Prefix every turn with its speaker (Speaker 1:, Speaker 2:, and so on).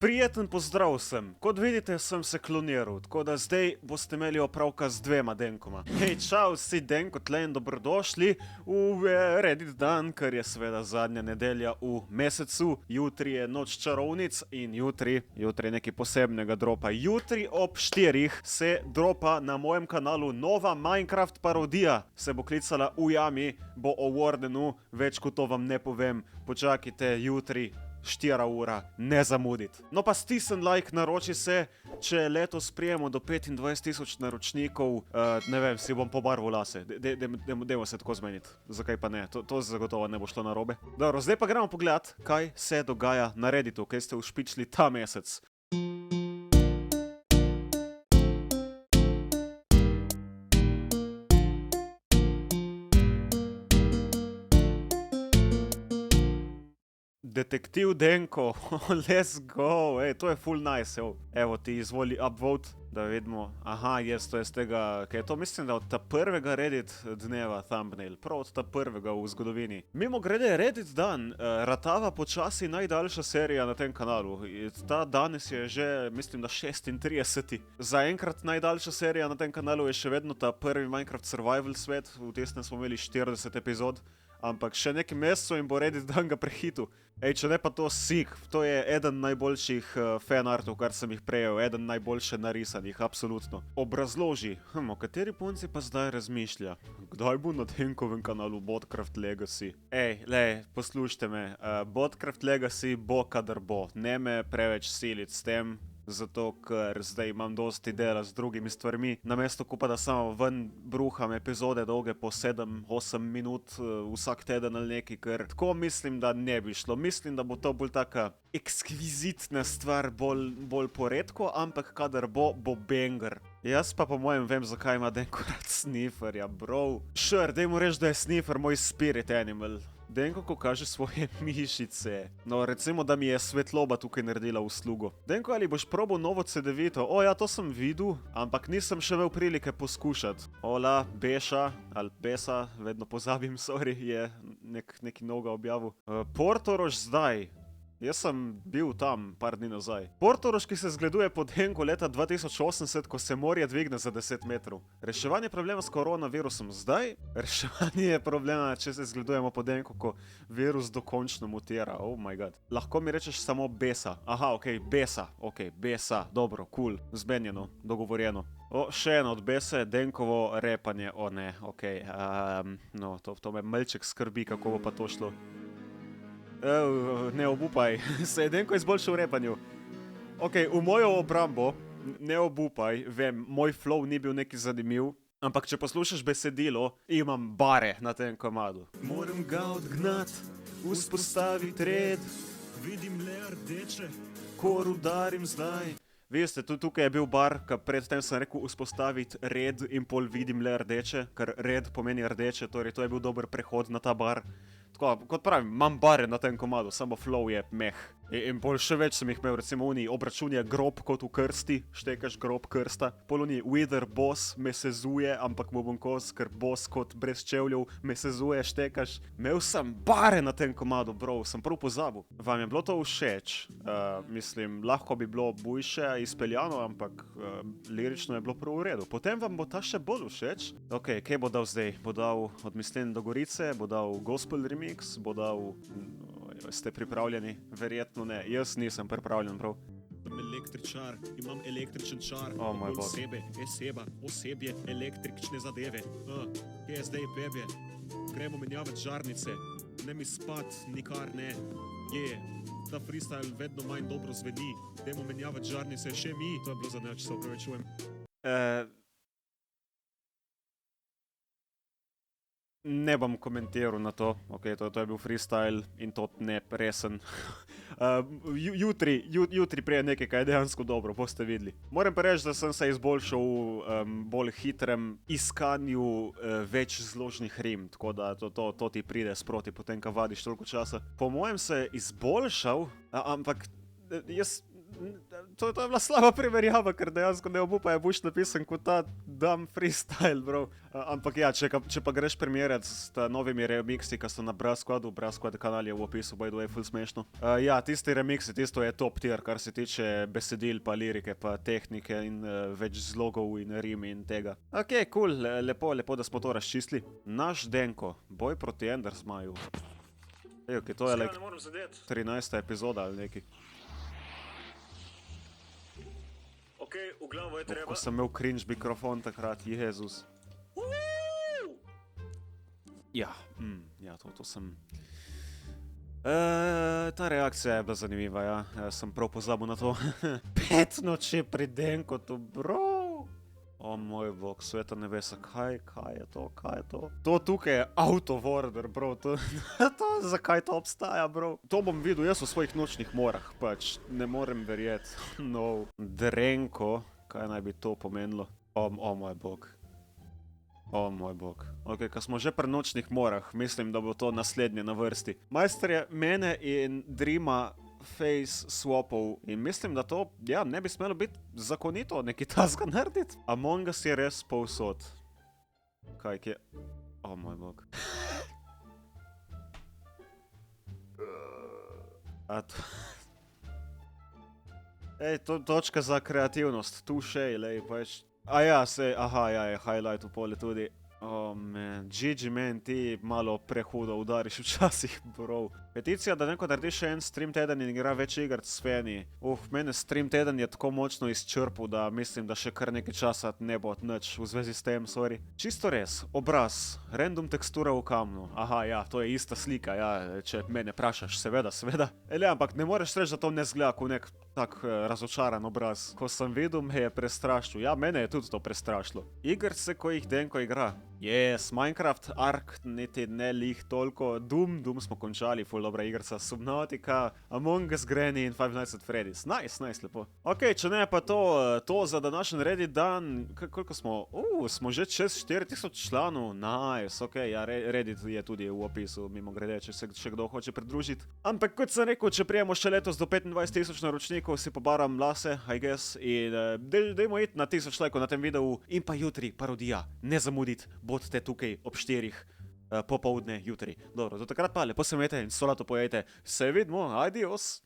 Speaker 1: Prijeten pozdrav vsem. Kot vidite, sem se kloniral, tako da zdaj boste imeli opravka z dvema Denkoma. Hej, čau, vsi Denko tle in dobrodošli v Reddit dan, ker je seveda zadnja nedelja v mesecu. Jutri je noč čarovnic in jutri nekaj posebnega dropa. Jutri ob 4 se dropa na mojem kanalu nova Minecraft parodija. Se bo klicala V jami, bo o Wardenu, več kot to vam ne povem. Počakajte, jutri 4 ura, ne zamuditi. No pa stisni like, naroči se, če letos prijemo do 25.000 naročnikov, ne vem, si bom pobarval lase. Dajmo se tako zmeniti. Zakaj pa ne? To zagotovo ne bo šlo narobe. Dobro, zdaj pa gremo pogledat, kaj se dogaja na Redditu, kaj ste ušpičili ta mesec. Detektiv Denko, let's go, to je full nice, evo ti izvoli upvote, da vidimo, aha, to je z tega, kaj je to, mislim, da od ta prvega Reddit dneva thumbnail, prav od ta prvega v zgodovini. Mimo grede Reddit dan, ratava počasi najdaljša serija na tem kanalu, ta danes je že, mislim, da 36. Zaenkrat najdaljša serija na tem kanalu je še vedno ta prvi Minecraft Survival svet, v tesnem smo imeli 40 epizod. Ampak še nekaj mesecev in bo Reddit dan ga prehitil. Če ne pa to sick, to je eden najboljših fanartov, kar sem jih prejel, eden najboljše narisanih, absolutno. Obrazloži, o kateri punci pa zdaj razmišlja? Kdaj bo na Denkovem kanalu Botcraft Legacy? Poslušajte me, Botcraft Legacy bo, kadar bo. Ne me preveč siliti s tem. Zato, ker zdaj imam dosti dela z drugimi stvarmi. Namesto ko pa da samo ven bruham epizode dolge po 7-8 minut vsak teden ali nekaj, ker tako mislim, da ne bi šlo. Mislim, da bo to bolj taka ekskvizitna stvar, bolj poredko, ampak kadar bo banger. Jaz pa po mojem vem, zakaj ima Denko rad snifferja, bro. Sure, daj mu reči, da je sniffer moj spirit animal. Denko, ko kaže svoje mišice. No, recimo, da mi je svetloba tukaj naredila uslugo. Denko, ali boš probal novo CD-vito? Ja, to sem videl, ampak nisem še imel prilike poskušati. Ola, Beša, ali Besa, vedno pozabim, sorry, je neki novega objavil. Portorož zdaj. Jaz sem bil tam par dni nazaj. Portorož, ki se zgleduje po Denku leta 2080, ko se morje dvigne za 10 metrov. Reševanje problema s koronavirusom zdaj? Reševanje problema, če se zgledujemo po Denku, ko virus dokončno mutira. Oh my god. Lahko mi rečeš samo Besa. Aha, Besa. Dobro, cool. Zmenjeno, dogovorjeno. Še eno od Bese, Denkovo repanje. Ne, no, to me malček skrbi, kako bo pa to šlo. Ne obupaj, se je Denko izboljšal v repanju. V mojo obrambo, ne obupaj, vem, moj flow ni bil neki zanimiv, ampak če poslušaš besedilo, imam bare na tem komadu. Moram ga odgnat, vzpostaviti red, vidim le rdeče, ko rudarim zdaj. Veste, tukaj je bil bar, ka predtem sem rekel vzpostaviti red in pol vidim le rdeče, ker red pomeni rdeče, torej to je bil dober prehod na ta bar. Tako, kot pravim, imam bare na tem komadu, samo flow je meh. In pol še več sem jih imel, recimo obračun je grob kot v krsti, štekaš grob krsta. Pol wither boss me sezuje, ampak mu bom kos, ker boss kot brez čevljev me sezuje, štekaš. Imel sem bare na tem komadu, bro, sem prav pozabil. Vam je bilo to všeč? Mislim, lahko bi bilo boljše izpeljano, ampak lirično je bilo prav v redu. Potem vam bo ta še bolj všeč. Kaj bo dal zdaj? Bo dal Od Mislen do Gorice, bo dal gospel remix, bo dal... Ste pripravljeni? Verjetno ne. Jaz nisem pripravljen, prav. Sem električar, imam električen čar. Moj bog. Osebje, električne zadeve. Kje je zdaj bebje? Gremo menjavati žarnice. Ne mi spat, nikar ne. Ta freestyle vedno manj dobro zveni. Dajmo menjavati žarnice, še mi. To je bilo za neč, se opravičujem. Ne bom komentiral na to, to je bil freestyle in to ne resen. Jutri prije nekaj, kaj je dejansko dobro, boste videli. Moram pa reči, da sem se izboljšal v bolj hitrem iskanju več zložnih rim, tako da to ti pride sproti, potem, ko vadiš toliko časa. Po mojem se je izboljšal, ampak jaz To je bila slaba primerjava, ker dejansko ne obupajo buš napisan kot ta dumb freestyle, bro. Ampak ja, če pa greš primerjati s novimi remixi, ki so na Brass Squad kanal je v opisu, by the way, ful smešno. Ja, tisti remixi, tisto je top tier, kar se tiče besedil, pa lirike, pa tehnike in več zlogov in rim in tega. Ok, cool, lepo, da smo to razčistili. Naš Denko, boj proti Endersmaju. Ej, ok, to je like 13. epizoda ali neki.
Speaker 2: Ok, v glavo je treba.
Speaker 1: Ko sem imel cringe mikrofon takrat, Jezus. Ja, to sem... Ta reakcija je bila zanimiva, ja. Sem prav pozabil na to. 5 noči pri Denkotu, bro! O moj bog, sveta nebesa, kaj je to? To tukaj je out of order, bro. Zakaj to obstaja, bro? To bom videl jaz v svojih nočnih morah, pač. Ne morem verjeti. No. Drenko, kaj naj bi to pomenilo? O moj bog. O moj bog. Ok, ko smo že pri nočnih morah, mislim, da bo to naslednje na vrsti. Majster je mene in Dreama face swapov in mislim, da to, ja, ne bi smelo biti zakonito nekaj tasga narediti. Among Us je res povsod. Kaj je? O moj bog. Ej, točka za kreativnost, tu še, lej, pač. Ja, je highlight v pole tudi. Oh man, GG man, ti malo prehudo udariš včasih, bro. Peticija, da neko naredi še en stream teden in igra več igr s Feni. Mene stream teden je tako močno izčrpal, da mislim, da še kar nekaj časa ne bo nič v zvezi s tem, sorry. Čisto res, obraz, random tekstura v kamnu. Aha, ja, to je ista slika, ja, če mene prašaš, seveda. Ampak ne moreš reči, da to ne zgleda kot nek tak razočaran obraz. Ko sem videl, me je prestrašil. Ja, mene je tudi to prestrašilo. Igrce, ko jih Denko igra. Yes, Minecraft, Ark, niti ne lih toliko. Doom smo končali, full dobra igrca. Subnautica, Among Us, Granny in Five Nights at Freddy's. Nice, lepo. Ok, če ne pa to za današnji Reddit dan, koliko smo? Smo že čez 4000 članov. Nice, ok, ja, Reddit je tudi v opisu, mimo grede, če se še kdo hoče pridružiti. Ampak kot sem rekel, če prijemo še letos do 25 000 naročnikov, si pobaram lase, I guess, in dajmo iti na 1000 lajkov na tem videu in pa jutri parodija. Ne zamuditi. Bodite tukaj ob 4 popoldne jutri. Dobro, do takrat pa lepo se imejte in solato pojejte. Se vidimo, adios!